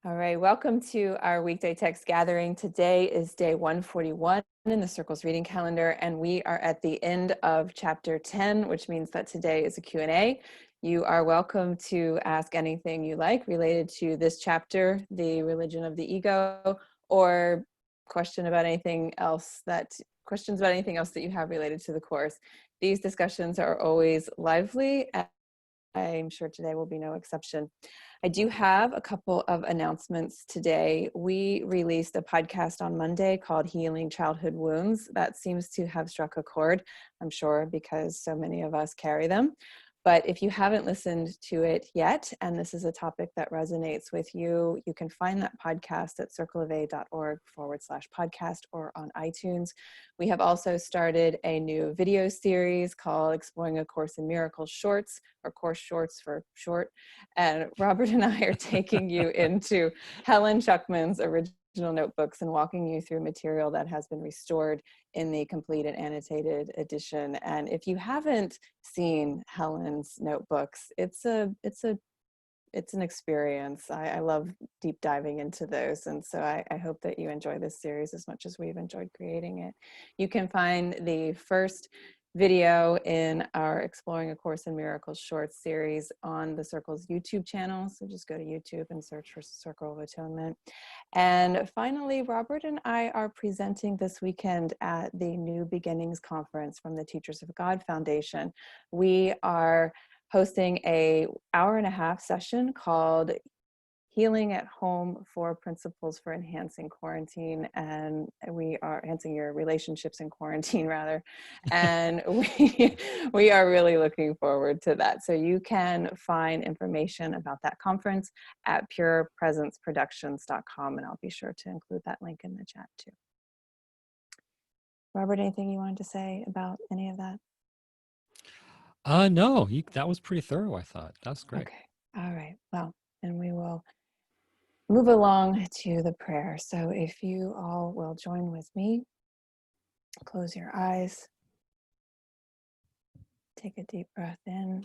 All right, welcome to our weekday text gathering. Today is day 141 in the Circles reading calendar, and we are at the end of chapter 10, which means that today is a Q&A. You are welcome to ask anything you like related to this chapter, the religion of the ego, or questions about anything else that you have related to the course. These discussions are always lively, and I'm sure today will be no exception. I do have a couple of announcements today. We released a podcast on Monday called Healing Childhood Wounds. That seems to have struck a chord, I'm sure, because so many of us carry them. But if you haven't listened to it yet, and this is a topic that resonates with you, you can find that podcast at circleofa.org/podcast or on iTunes. We have also started a new video series called Exploring A Course in Miracles Shorts, or Course Shorts for short. And Robert and I are taking you into Helen Schuckman's original notebooks and walking you through material that has been restored in the Complete and Annotated Edition. And if you haven't seen Helen's notebooks, it's an experience. I love deep diving into those. And so I hope that you enjoy this series as much as we've enjoyed creating it. You can find the first video in our Exploring A Course in Miracles Shorts series on the Circle's YouTube channel. So just go to YouTube and search for Circle of Atonement. And finally, Robert and I are presenting this weekend at the New Beginnings Conference from the Teachers of God Foundation. We are hosting an hour-and-a-half session called Healing at Home: 4 Principles for Enhancing Quarantine, and we are enhancing your relationships in quarantine, rather. And we are really looking forward to that. So you can find information about that conference at purepresenceproductions.com, and I'll be sure to include that link in the chat too. Robert, anything you wanted to say about any of that? No, that was pretty thorough, I thought. That was great. Okay. All right. Well, and we will move along to the prayer. So if you all will join with me, close your eyes, take a deep breath in,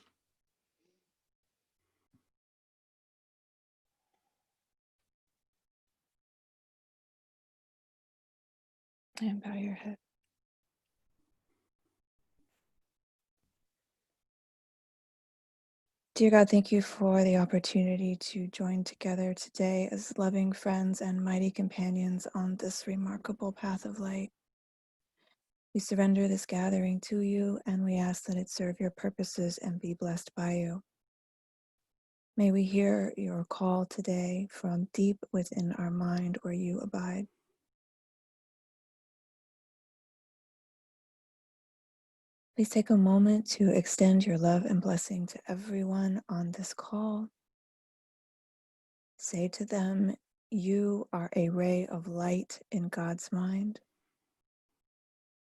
and bow your head. Dear God, thank you for the opportunity to join together today as loving friends and mighty companions on this remarkable path of light. We surrender this gathering to you, and we ask that it serve your purposes and be blessed by you. May we hear your call today from deep within our mind where you abide. Please take a moment to extend your love and blessing to everyone on this call. Say to them, you are a ray of light in God's mind,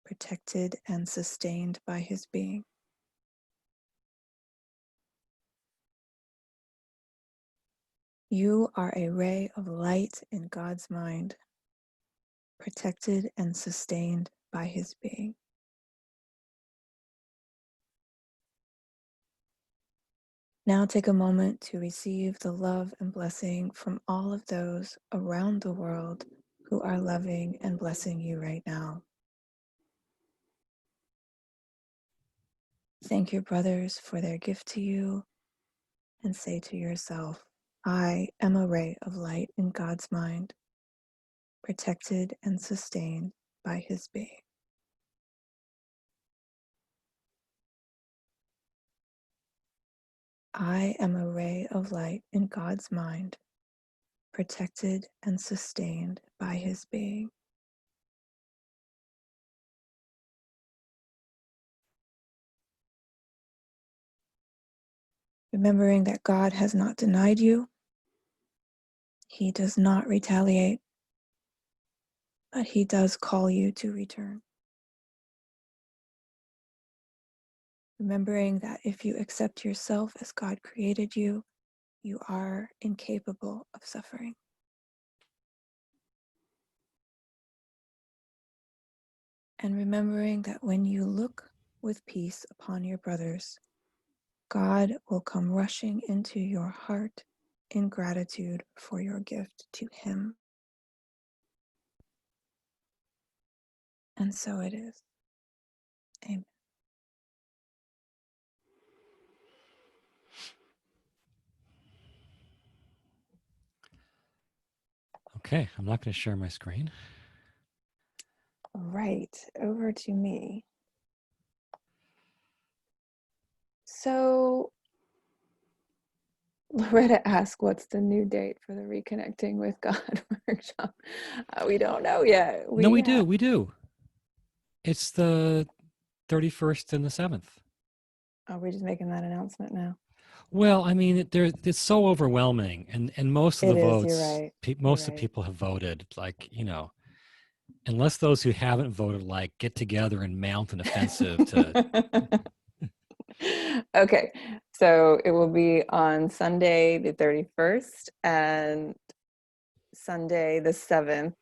protected and sustained by His being. You are a ray of light in God's mind, protected and sustained by His being. Now take a moment to receive the love and blessing from all of those around the world who are loving and blessing you right now. Thank your brothers for their gift to you, and say to yourself, I am a ray of light in God's mind, protected and sustained by His being. I am a ray of light in God's mind, protected and sustained by His being. Remembering that God has not denied you, He does not retaliate, but He does call you to return. Remembering that if you accept yourself as God created you, you are incapable of suffering. And remembering that when you look with peace upon your brothers, God will come rushing into your heart in gratitude for your gift to him. And so it is. Amen. Okay, I'm not going to share my screen. Right, over to me. So Loretta asked, what's the new date for the Reconnecting with God workshop? We don't know yet. No, we do. We do. It's the 31st and the 7th. Are we just making that announcement now? Well, I mean, it's so overwhelming, and most of the It is, you're votes, right. most You're of the right. people have voted. Like, unless those who haven't voted, like, get together and mount an offensive to. Okay, so it will be on Sunday the 31st and Sunday the 7th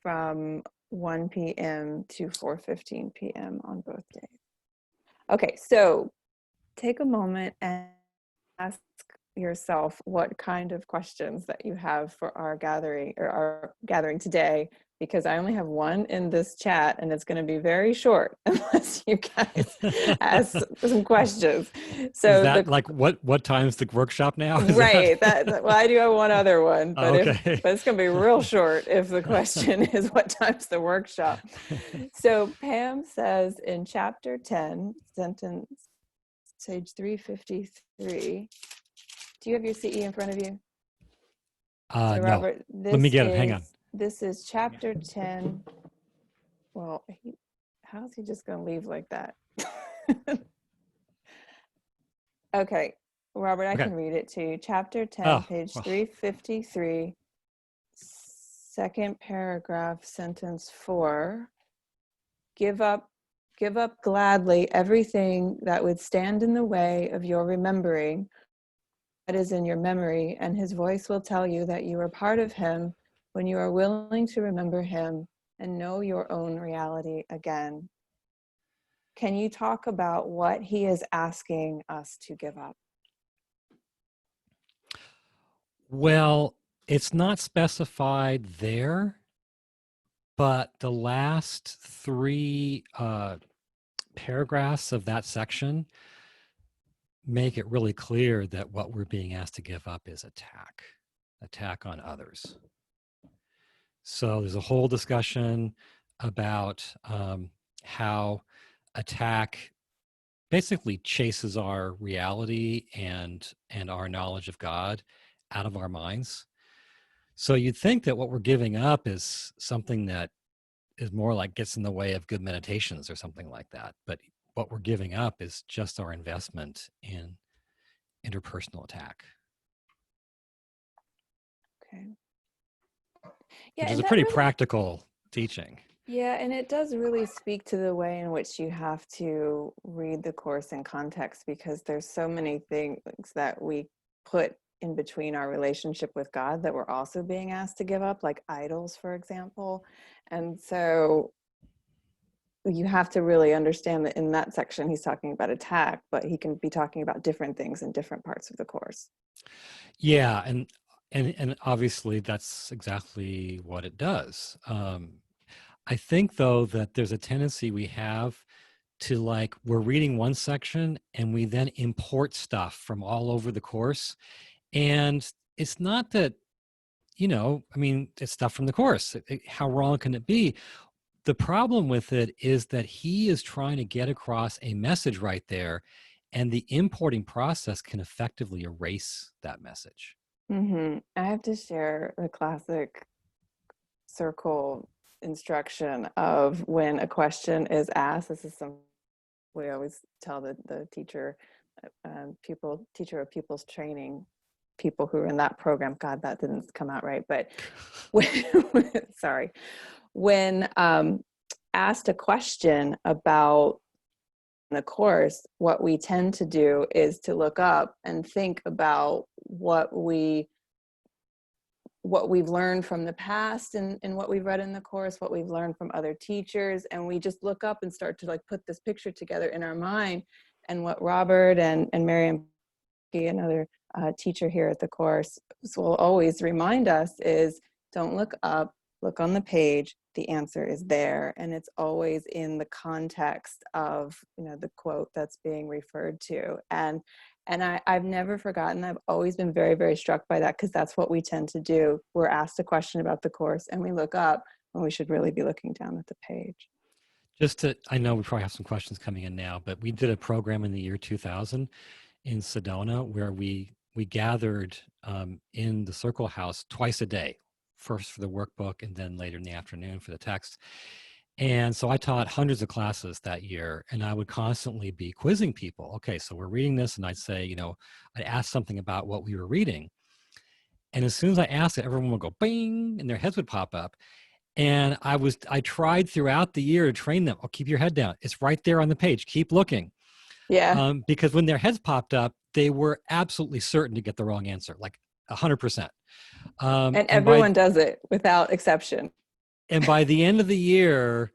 from 1 p.m. to 4:15 p.m. on both days. Okay, so take a moment and ask yourself what kind of questions that you have for our gathering today, because I only have one in this chat and it's going to be very short unless you guys ask some questions. Is So that like what time's the workshop now? Is right, that? well, I do have one other one, but Okay. it's going to be real short if the question is what time's the workshop. So Pam says in chapter 10, sentence page 353. Do you have your CE in front of you? So No. Robert, Let me get it. Hang on. this is chapter 10. Well, how's he just going to leave like that? Okay, Robert, I Okay. can read it to you. Chapter 10, Oh, page well. 353, second paragraph, sentence 4. Give up gladly everything that would stand in the way of your remembering what is in your memory, and his voice will tell you that you are part of him when you are willing to remember him and know your own reality again. Can you talk about what he is asking us to give up? Well, it's not specified there, but the last three paragraphs of that section make it really clear that what we're being asked to give up is attack on others. So there's a whole discussion about how attack basically chases our reality and our knowledge of God out of our minds. So you'd think that what we're giving up is something that is more like gets in the way of good meditations or something like that. But what we're giving up is just our investment in interpersonal attack. Okay. Yeah, Which is and a that pretty really, practical teaching. yeah, and it does really speak to the way in which you have to read the course in context, because there's so many things that we put in between our relationship with God that we're also being asked to give up, like idols, for example. And so you have to really understand that in that section he's talking about attack, but he can be talking about different things in different parts of the course. Yeah, and obviously that's exactly what it does. I think though that there's a tendency we have to, like, we're reading one section and we then import stuff from all over the course. And it's not that, I mean, it's stuff from the course. How wrong can it be? The problem with it is that he is trying to get across a message right there, and the importing process can effectively erase that message. I have to share the classic circle instruction of when a question is asked. This is something we always tell the teacher, teacher of pupils training, people who are in that program. God, that didn't come out right. But sorry, when asked a question about the course, what we tend to do is to look up and think about what we've learned from the past and what we've read in the course, what we've learned from other teachers, and we just look up and start to like put this picture together in our mind. And what Robert and Miriam another teacher here at the course, will always remind us is don't look up, look on the page, the answer is there. And it's always in the context of, the quote that's being referred to. And I've never forgotten, I've always been very, very struck by that, because that's what we tend to do. We're asked a question about the course and we look up when we should really be looking down at the page. I know we probably have some questions coming in now, but we did a program in the year 2000 in Sedona where we gathered in the Circle House twice a day, first for the workbook and then later in the afternoon for the text. And so I taught hundreds of classes that year, and I would constantly be quizzing people. Okay, so we're reading this, and I'd say, I'd ask something about what we were reading. And as soon as I asked it, everyone would go bing, and their heads would pop up. And I tried throughout the year to train them. Oh, keep your head down. It's right there on the page. Keep looking. Yeah. Because when their heads popped up, they were absolutely certain to get the wrong answer, like 100%. And everyone does it without exception. And by the end of the year,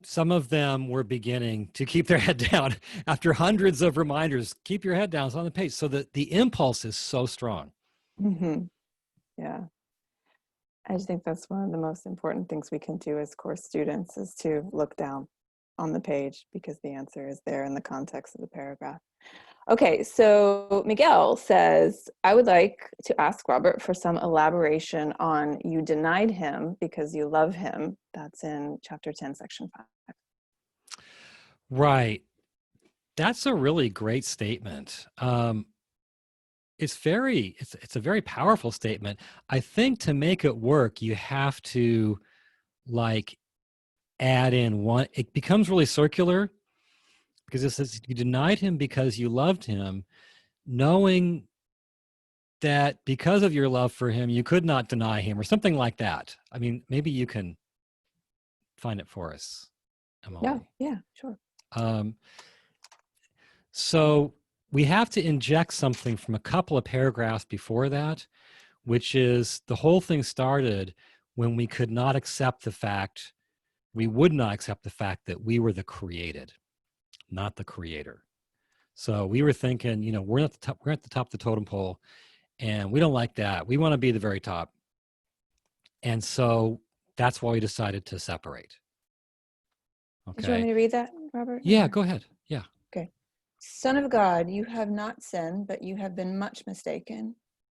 some of them were beginning to keep their head down after hundreds of reminders. Keep your head down. It's on the page. So the impulse is so strong. Mm-hmm. Yeah. I just think that's one of the most important things we can do as course students, is to look down on the page, because the answer is there in the context of the paragraph. Okay, so Miguel says, I would like to ask Robert for some elaboration on "you denied him because you love him." That's in chapter 10, section 5. Right. That's a really great statement. It's a very powerful statement. I think to make it work, you have to add in one. It becomes really circular, because it says you denied him because you loved him, knowing that because of your love for him, you could not deny him, or something like that. I mean, maybe you can find it for us, Emily. Yeah, sure. So we have to inject something from a couple of paragraphs before that, which is the whole thing started when we would not accept the fact that we were the created, not the creator. So we were thinking, we're at the top of the totem pole, and we don't like that. We want to be the very top. And so that's why we decided to separate. Okay. Did you want me to read that, Robert? Yeah, go ahead. Yeah. Okay. Son of God, you have not sinned, but you have been much mistaken.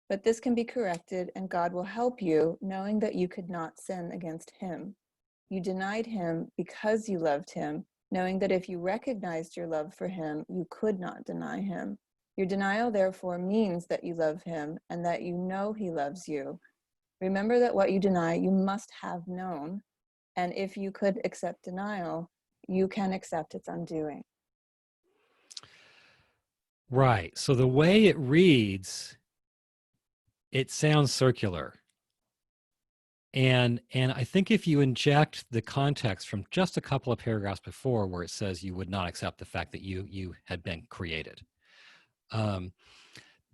But this can be corrected, and God will help you, knowing that you could not sin against him. You denied him because you loved him, knowing that if you recognized your love for him, you could not deny him. Your denial, therefore, means that you love him and that you know he loves you. Remember that what you deny, you must have known. And if you could accept denial, you can accept its undoing. Right. So the way it reads, it sounds circular. And I think if you inject the context from just a couple of paragraphs before, where it says you would not accept the fact that you had been created, then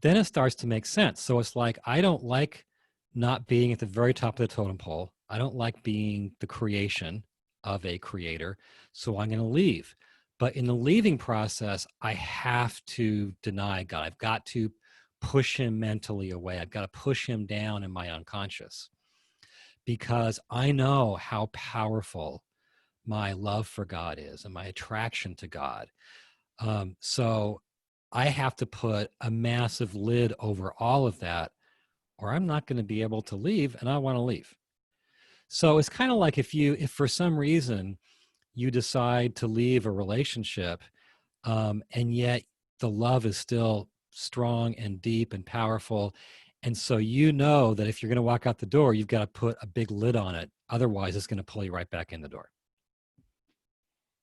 it starts to make sense. So it's like, I don't like not being at the very top of the totem pole. I don't like being the creation of a creator. So I'm going to leave. But in the leaving process, I have to deny God. I've got to push him mentally away. I've got to push him down in my unconscious, because I know how powerful my love for God is and my attraction to God. So I have to put a massive lid over all of that, or I'm not going to be able to leave, and I want to leave. So it's kind of like if for some reason you decide to leave a relationship, and yet the love is still strong and deep and powerful. And so that if you're going to walk out the door, you've got to put a big lid on it. Otherwise, it's going to pull you right back in the door.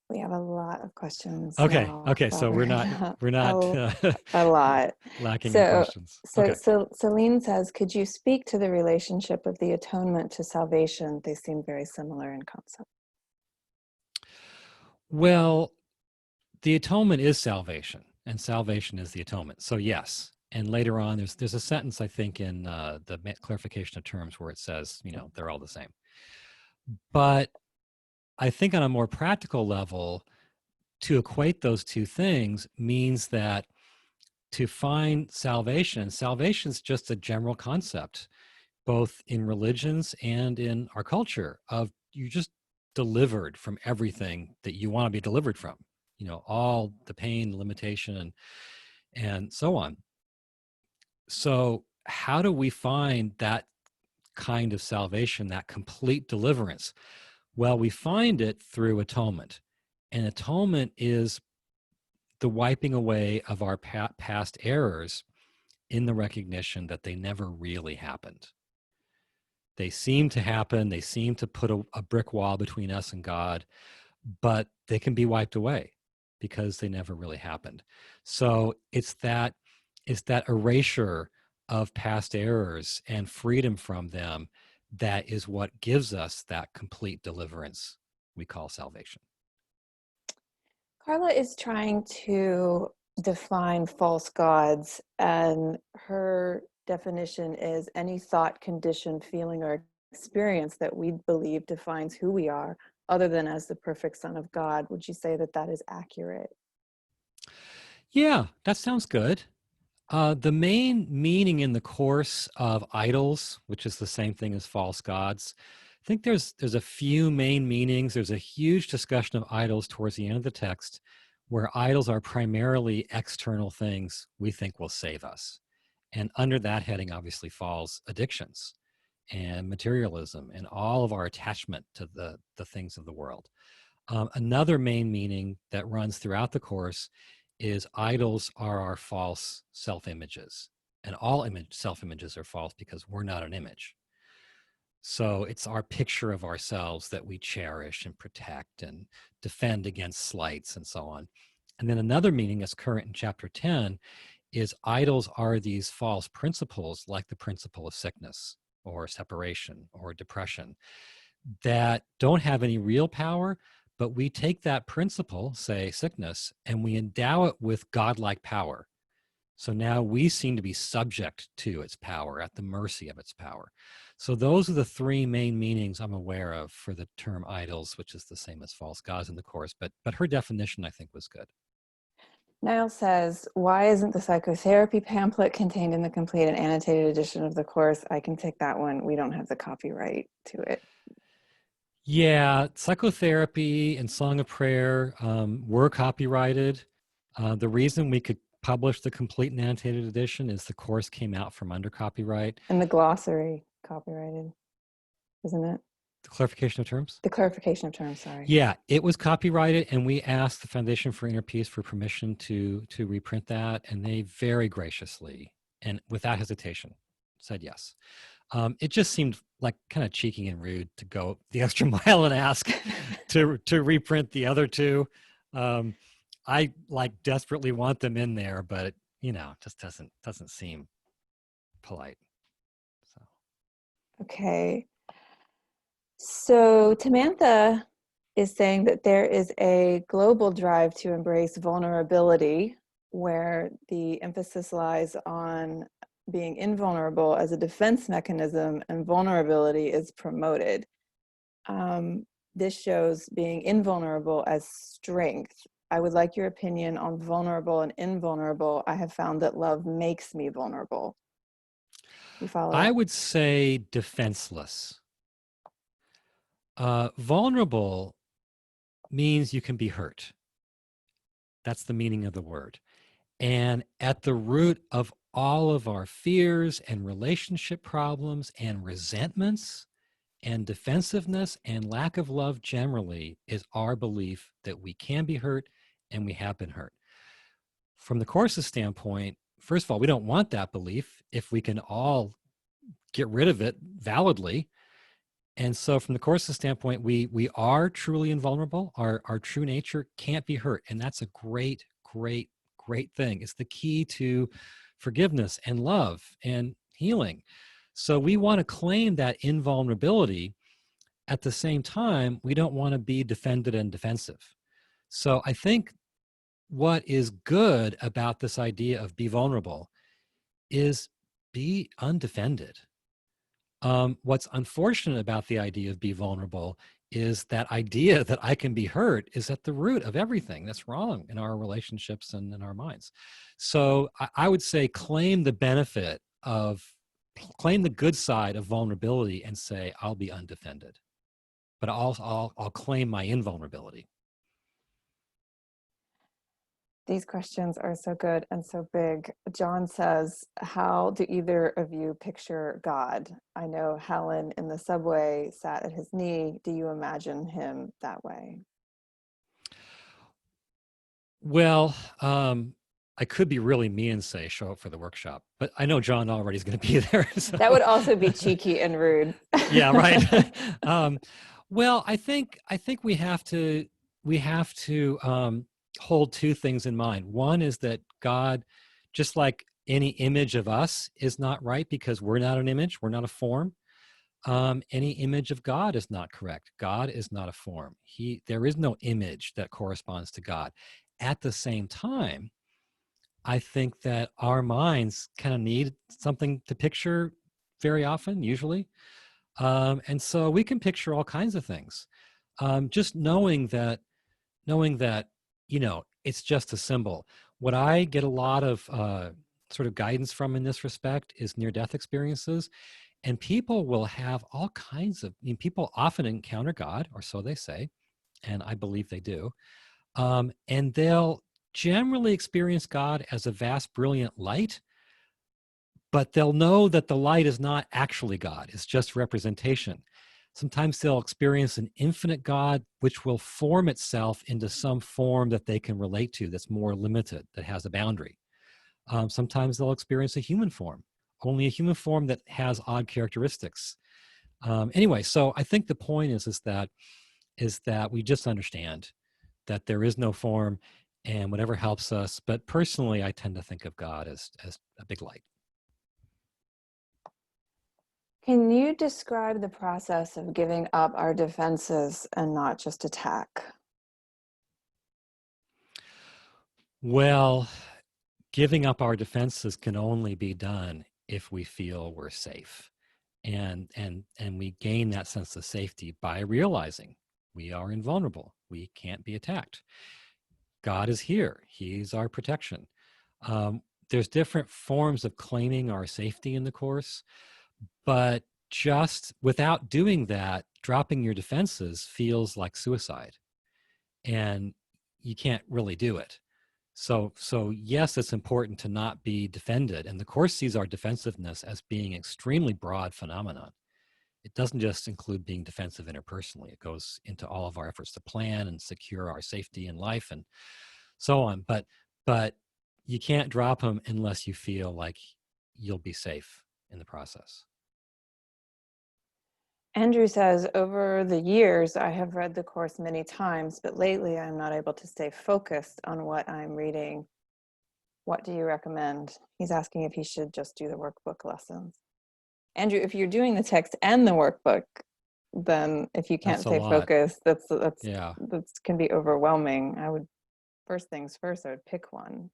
We have a lot of questions. Okay. Now, Okay. So we're not a lot lacking in questions. So Celine says, could you speak to the relationship of the atonement to salvation? They seem very similar in concept. Well, the atonement is salvation, and salvation is the atonement. So yes. And later on, there's a sentence, I think, in the clarification of terms where it says, they're all the same. But I think on a more practical level, to equate those two things means that to find salvation. Salvation is just a general concept, both in religions and in our culture, of you just delivered from everything that you want to be delivered from, all the pain, limitation, and so on. So how do we find that kind of salvation, that complete deliverance? Well, we find it through atonement. And atonement is the wiping away of our past errors in the recognition that they never really happened. They seem to happen, they seem to put a brick wall between us and God, but they can be wiped away because they never really happened. So it's that erasure of past errors and freedom from them that is what gives us that complete deliverance we call salvation. Carla is trying to define false gods, and her definition is any thought, condition, feeling, or experience that we believe defines who we are, other than as the perfect Son of God. Would you say that that is accurate? Yeah, that sounds good. The main meaning in the Course of idols, which is the same thing as false gods, I think there's a few main meanings. There's a huge discussion of idols towards the end of the text, where idols are primarily external things we think will save us. And under that heading obviously falls addictions and materialism and all of our attachment to the things of the world. Another main meaning that runs throughout the Course is idols are our false self-images. And all self-images are false because we're not an image. So it's our picture of ourselves that we cherish and protect and defend against slights and so on. And then another meaning that's current in chapter 10 is idols are these false principles, like the principle of sickness or separation or depression, that don't have any real power, but we take that principle, say sickness, and we endow it with godlike power. So now we seem to be subject to its power, at the mercy of its power. So those are the three main meanings I'm aware of for the term idols, which is the same as false gods in the Course, but her definition I think was good. Niall says, why isn't the psychotherapy pamphlet contained in the complete and annotated edition of the Course? I can take that one. We don't have the copyright to it. Yeah, psychotherapy and Song of Prayer were copyrighted. The reason we could publish the complete and annotated edition is the Course came out from under copyright. And the glossary copyrighted, isn't it? The clarification of terms? The clarification of terms, sorry. Yeah, it was copyrighted, and we asked the Foundation for Inner Peace for permission to reprint that, and they very graciously and without hesitation said yes. It just seemed like kind of cheeky and rude to go the extra mile and ask to reprint the other two. I desperately want them in there, but it just doesn't seem polite. So Okay. So Tamantha is saying that there is a global drive to embrace vulnerability, where the emphasis lies on being invulnerable as a defense mechanism, and vulnerability is promoted. This shows being invulnerable as strength. I would like your opinion on vulnerable and invulnerable. I have found that love makes me vulnerable. You follow? I would say defenseless. Vulnerable means you can be hurt. That's the meaning of the word. And at the root of all of our fears and relationship problems and resentments and defensiveness and lack of love generally is our belief that we can be hurt and we have been hurt. From the Course's standpoint, first of all, we don't want that belief if we can all get rid of it validly. And so from the Course's standpoint, we are truly invulnerable. Our true nature can't be hurt. And that's a great thing. It's the key to forgiveness and love and healing. So we want to claim that invulnerability. At the same time, we don't want to be defended and defensive. So I think what is good about this idea of be vulnerable is be undefended. What's unfortunate about the idea of be vulnerable is that idea that I can be hurt is at the root of everything that's wrong in our relationships and in our minds. So I would say claim the good side of vulnerability and say, I'll be undefended, but I'll claim my invulnerability. These questions are so good and so big. John says, how do either of you picture God? I know Helen in the subway sat at his knee. Do you imagine him that way? Well, I could be really mean and say, show up for the workshop, but I know John already is going to be there. So. That would also be cheeky and rude. Yeah, right. Well, I think we have to hold two things in mind. One is that God, just like any image of us, is not right because we're not an image, we're not a form. Any image of God is not correct. God is not a form. There is no image that corresponds to God. At the same time, I think that our minds kind of need something to picture very often, usually. And so we can picture all kinds of things. Just knowing that, it's just a symbol. What I get a lot of sort of guidance from in this respect is near-death experiences. And people will have all kinds of, people often encounter God, or so they say, and I believe they do. And they'll generally experience God as a vast, brilliant light, but they'll know that the light is not actually God, it's just representation. Sometimes they'll experience an infinite God, which will form itself into some form that they can relate to that's more limited, that has a boundary. Sometimes they'll experience a human form, only a human form that has odd characteristics. Anyway, so I think the point is that we just understand that there is no form and whatever helps us. But personally, I tend to think of God as a big light. Can you describe the process of giving up our defenses and not just attack? Well, giving up our defenses can only be done if we feel we're safe. And we gain that sense of safety by realizing we are invulnerable. We can't be attacked. God is here. He's our protection. There's different forms of claiming our safety in the Course, but just without doing that, dropping your defenses feels like suicide, and you can't really do it. So yes, it's important to not be defended, and the Course sees our defensiveness as being an extremely broad phenomenon. It doesn't just include being defensive interpersonally. It goes into all of our efforts to plan and secure our safety in life and so on. But you can't drop them unless you feel like you'll be safe in the process. Andrew says, over the years, I have read the Course many times, but lately I'm not able to stay focused on what I'm reading. What do you recommend? He's asking if he should just do the workbook lessons. Andrew, if you're doing the text and the workbook, then if you can't stay focused, that's can be overwhelming. First things first, I would pick one.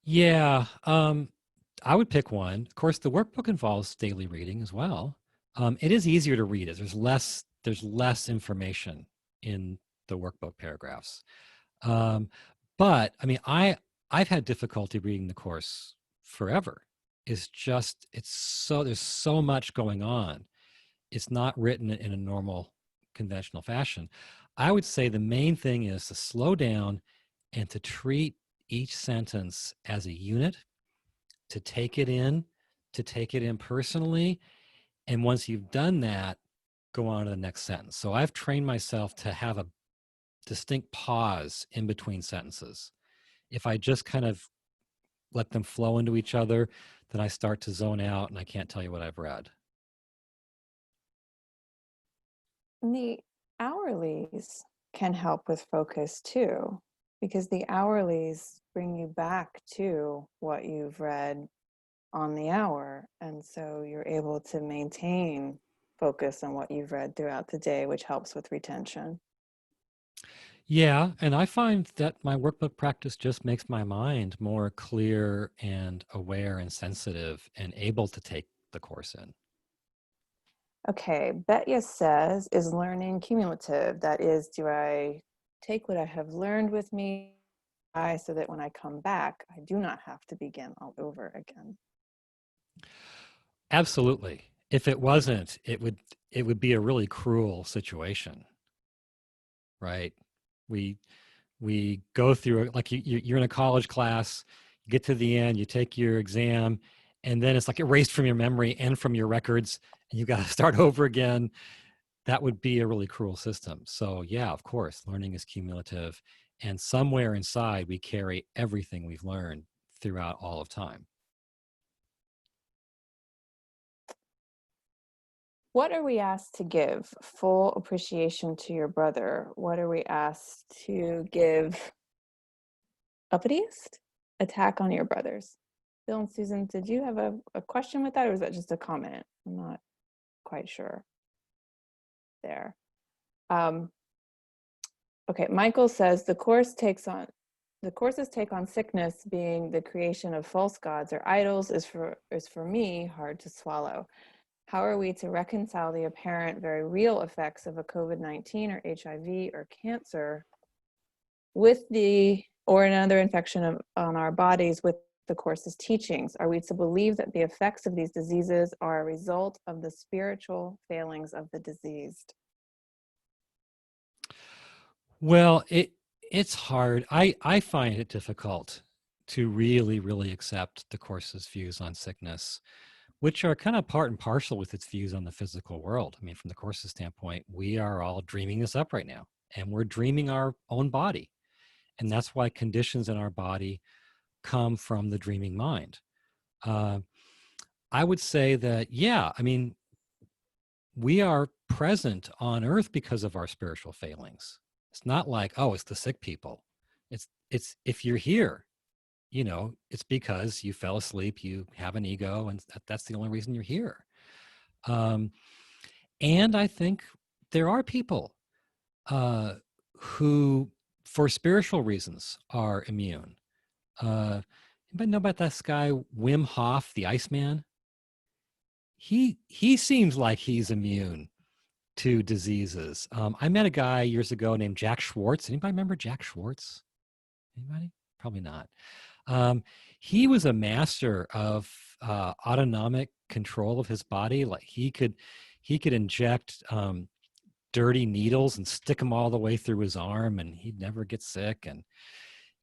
Yeah, I would pick one. Of course, the workbook involves daily reading as well. It is easier to read it. There's less information in the workbook paragraphs. But I mean, I've had difficulty reading the Course forever. There's so much going on. It's not written in a normal, conventional fashion. I would say the main thing is to slow down and to treat each sentence as a unit, to take it in personally. And once you've done that, go on to the next sentence. So I've trained myself to have a distinct pause in between sentences. If I just kind of let them flow into each other, then I start to zone out and I can't tell you what I've read. The Hourlies can help with focus too, because the Hourlies bring you back to what you've read on the hour. And so you're able to maintain focus on what you've read throughout the day, which helps with retention. Yeah, and I find that my workbook practice just makes my mind more clear and aware and sensitive and able to take the Course in. Okay, Betya says, is learning cumulative? That is, do I take what I have learned with me so that when I come back, I do not have to begin all over again? Absolutely. If it wasn't, it would be a really cruel situation, right? We we go through it like you're in a college class, you get to the end, you take your exam, and then it's like erased from your memory and from your records, and you got to start over again. That would be a really cruel system. So yeah, of course, learning is cumulative, and somewhere inside we carry everything we've learned throughout all of time. What are we asked to give? Full appreciation to your brother. What are we asked to give? Uppitiest? Attack on your brothers. Bill and Susan, did you have a question with that, or was that just a comment? I'm not quite sure there. Okay, Michael says the course's take on sickness being the creation of false gods or idols is for me hard to swallow. How are we to reconcile the apparent very real effects of a COVID-19 or HIV or cancer with or another infection on our bodies with the course's teachings? Are we to believe that the effects of these diseases are a result of the spiritual failings of the diseased? Well, it's hard. I find it difficult to really accept the course's views on sickness, which are kind of part and parcel with its views on the physical world. I mean, from the course's standpoint, we are all dreaming this up right now, and we're dreaming our own body. And that's why conditions in our body come from the dreaming mind. Uh, I would say that, yeah, I mean, we are present on earth because of our spiritual failings. It's not like, oh, it's the sick people. It's if you're here, it's because you fell asleep, you have an ego, and that's the only reason you're here. Um, and I think there are people who, for spiritual reasons, are immune. Anybody know about this guy, Wim Hof, the Iceman? He seems like he's immune to diseases. I met a guy years ago named Jack Schwartz. Anybody remember Jack Schwartz? Anybody? Probably not. He was a master of autonomic control of his body. Like he could inject dirty needles and stick them all the way through his arm, and he'd never get sick. And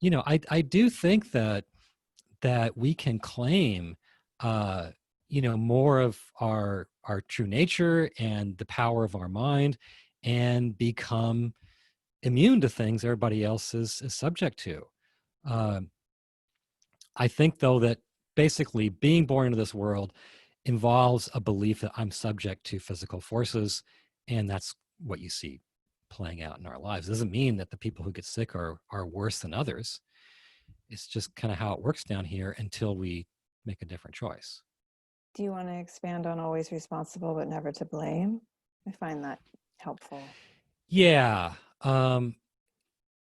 I do think that we can claim more of our true nature and the power of our mind, and become immune to things everybody else is subject to. I think, though, that basically being born into this world involves a belief that I'm subject to physical forces, and that's what you see playing out in our lives. It doesn't mean that the people who get sick are worse than others. It's just kind of how it works down here until we make a different choice. Do you want to expand on always responsible but never to blame? I find that helpful. Yeah.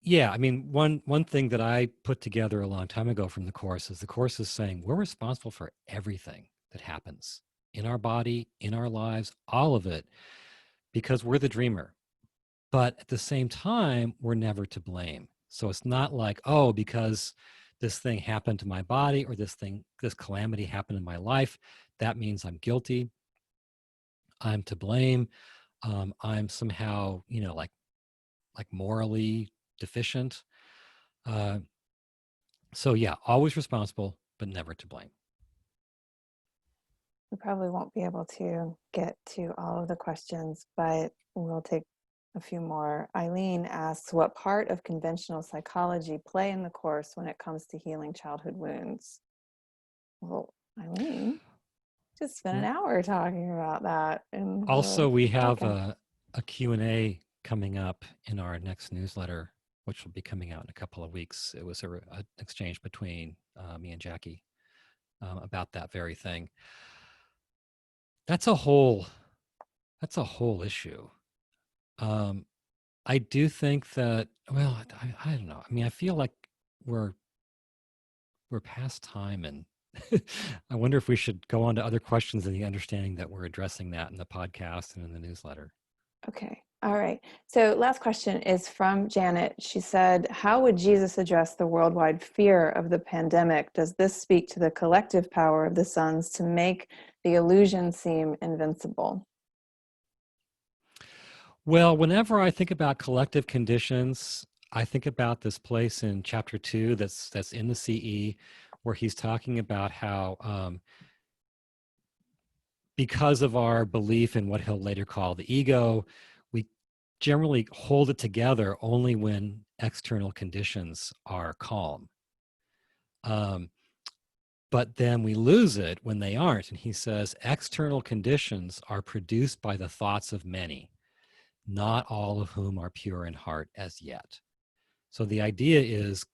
Yeah, I mean, one thing that I put together a long time ago from the course is saying we're responsible for everything that happens in our body, in our lives, all of it, because we're the dreamer. But at the same time, we're never to blame. So it's not like, oh, because this thing happened to my body, or this calamity happened in my life, that means I'm guilty, I'm to blame, I'm somehow, like morally deficient. So yeah, always responsible, but never to blame. We probably won't be able to get to all of the questions, but we'll take a few more. Eileen asks, what part of conventional psychology play in the course when it comes to healing childhood wounds? Well, Eileen just spent an hour talking about that. Also, we have a Q&A coming up in our next newsletter, which will be coming out in a couple of weeks. It was an exchange between me and Jackie about that very thing. That's a whole issue. I do think that, I don't know. I mean, I feel like we're past time and I wonder if we should go on to other questions in the understanding that we're addressing that in the podcast and in the newsletter. Okay. All right. So last question is from Janet. She said, how would Jesus address the worldwide fear of the pandemic? Does this speak to the collective power of the sons to make the illusion seem invincible? Well, whenever I think about collective conditions, I think about this place in chapter 2 that's in the CE, where he's talking about how because of our belief in what he'll later call the ego, we generally hold it together only when external conditions are calm. But then we lose it when they aren't. And he says, external conditions are produced by the thoughts of many, not all of whom are pure in heart as yet. So the idea is,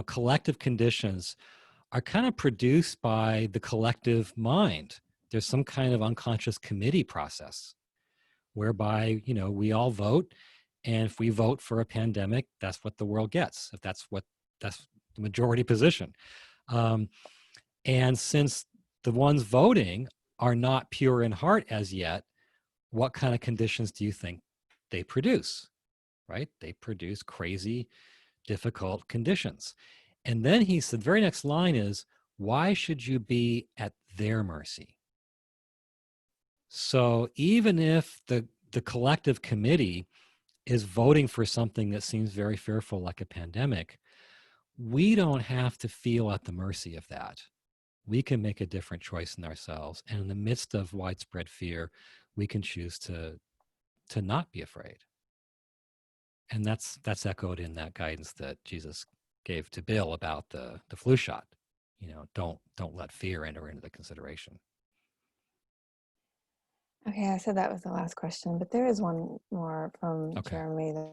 collective conditions are kind of produced by the collective mind. There's some kind of unconscious committee process whereby, we all vote. And if we vote for a pandemic, that's what the world gets. If that's the majority position. And since the ones voting are not pure in heart as yet, what kind of conditions do you think they produce, right? They produce crazy, difficult conditions. And then he said, the very next line is, why should you be at their mercy? So even if the collective committee is voting for something that seems very fearful, like a pandemic, we don't have to feel at the mercy of that. We can make a different choice in ourselves. And in the midst of widespread fear, we can choose to not be afraid. And that's echoed in that guidance that Jesus gave to Bill about the flu shot. Don't let fear enter into the consideration. Okay, I said that was the last question, but there is one more from Jeremy that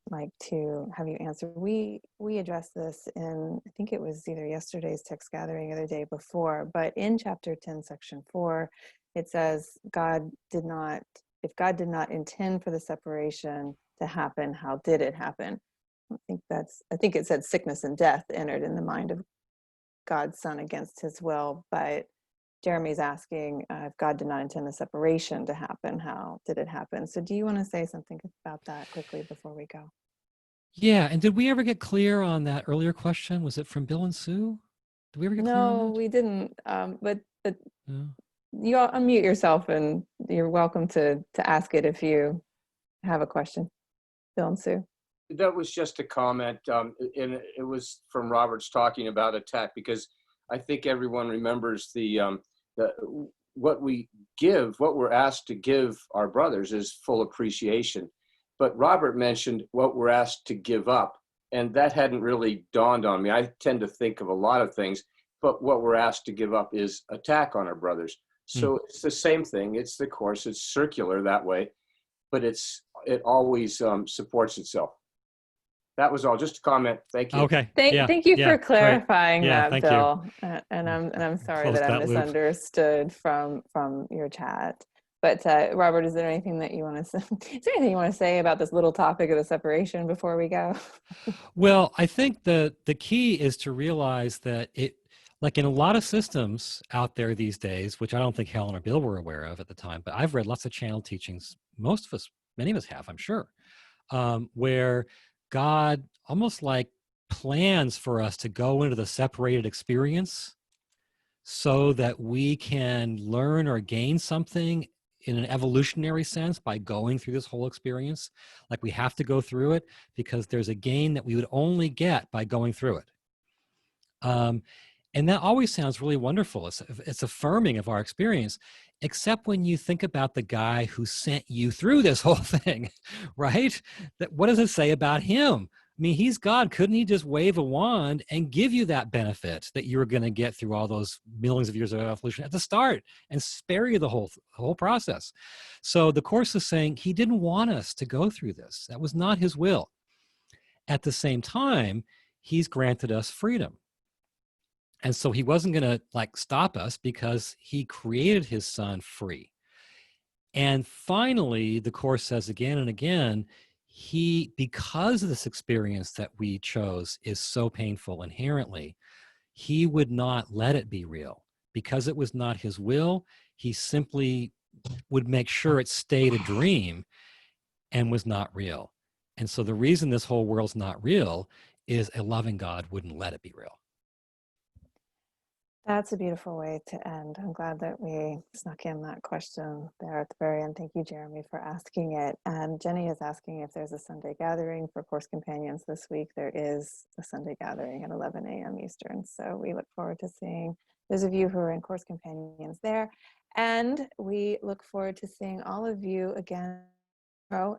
I'd like to have you answer. We addressed this in, I think it was either yesterday's text gathering or the day before, but in chapter 10, section 4, it says, if God did not intend for the separation to happen, how did it happen? I think it said sickness and death entered in the mind of God's son against his will, but Jeremy's asking if God did not intend the separation to happen, how did it happen? So do you want to say something about that quickly before we go? Yeah, and did we ever get clear on that earlier question? Was it from Bill and Sue? Did we ever get clear on that? No, we didn't. But No. You all unmute yourself and you're welcome to ask it if you have a question. Bill and Sue. That was just a comment, and it was from Robert's talking about attack, because I think everyone remembers what we're asked to give our brothers is full appreciation. But Robert mentioned what we're asked to give up, and that hadn't really dawned on me. I tend to think of a lot of things, but what we're asked to give up is attack on our brothers. So It's the same thing. It's the course. It's circular that way, but it always supports itself. That was all. Just a comment. Thank you. Okay. Thank you for clarifying that, Bill. You. And I'm sorry Close that I that misunderstood from your chat. But Robert, is there anything that you want to say? Is there anything you want to say about this little topic of the separation before we go? Well, I think the key is to realize that like in a lot of systems out there these days, which I don't think Helen or Bill were aware of at the time, but I've read lots of channel teachings. Many of us have, I'm sure, where God almost like plans for us to go into the separated experience so that we can learn or gain something in an evolutionary sense by going through this whole experience. Like we have to go through it because there's a gain that we would only get by going through it. And that always sounds really wonderful. It's affirming of our experience, except when you think about the guy who sent you through this whole thing, right? What does it say about him? I mean, he's God. Couldn't he just wave a wand and give you that benefit that you were going to get through all those millions of years of evolution at the start and spare you the whole process? So the Course is saying he didn't want us to go through this. That was not his will. At the same time, he's granted us freedom. And so he wasn't going to like stop us because he created his son free. And finally, the Course says again and again, because of this experience that we chose is so painful inherently, he would not let it be real. Because it was not his will, he simply would make sure it stayed a dream and was not real. And so the reason this whole world's not real is a loving God wouldn't let it be real. That's a beautiful way to end. I'm glad that we snuck in that question there at the very end. Thank you, Jeremy, for asking it. And Jenny is asking if there's a Sunday gathering for Course Companions this week. There is a Sunday gathering at 11 a.m. Eastern. So we look forward to seeing those of you who are in Course Companions there. And we look forward to seeing all of you again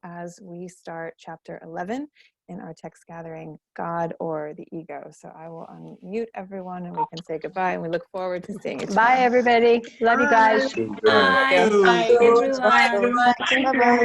as we start chapter 11 in our text gathering, God or the Ego. So I will unmute everyone and we can say goodbye, and we look forward to seeing you tomorrow. Bye, everybody. Love you guys. Bye. Bye. Bye, everyone. Bye-bye.